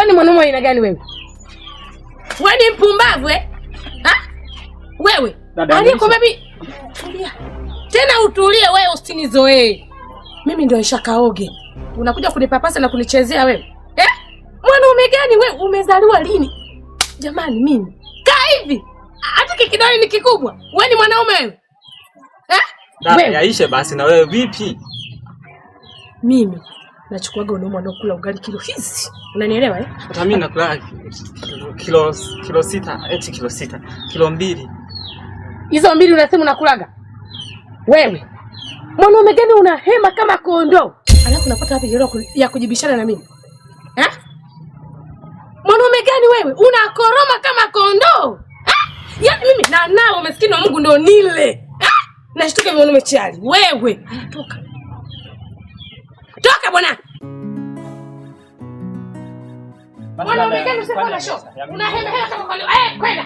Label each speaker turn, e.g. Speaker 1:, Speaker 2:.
Speaker 1: Kwani mwanaume aina gani wewe? Wewe ni mpumbavu eh? Ha? Wewe. Aliko baby. Tulia. Tena utulie wewe usinizoee. Mimi ndio Aisha Kaoge. Unakuja kunipapasa na kunichezea wewe. Eh? Mwanaume gani wewe? Umezaliwa lini? Jamani mimi. Kaa hivi. Hata kidole ni kikubwa. Wewe ni mwanaume wewe. Eh?
Speaker 2: Dada Aisha basi na wewe vipi?
Speaker 1: Mimi nachukuaga wanaume wanaokula ugali kilo hizi. Unanielewa eh?
Speaker 2: Hata mimi nakula kilo 6, eti kilo 6, kilo 2.
Speaker 1: Hizo 2 unasema unakulaga? Wewe. Mwanaume gani unahema kama kondoo? Alafu unapata wapi hilo ya kujibishana na mimi? Eh? Mwanaume gani wewe? Unakoroma kama kondoo? Yaani mimi na nao maskini wa Mungu ndio nile. Nashtuka mwanaume chali. Wewe, toka. Toka bwana. Mwanaume gani usifanye na show? Unahema kama kondoo. Kwenda.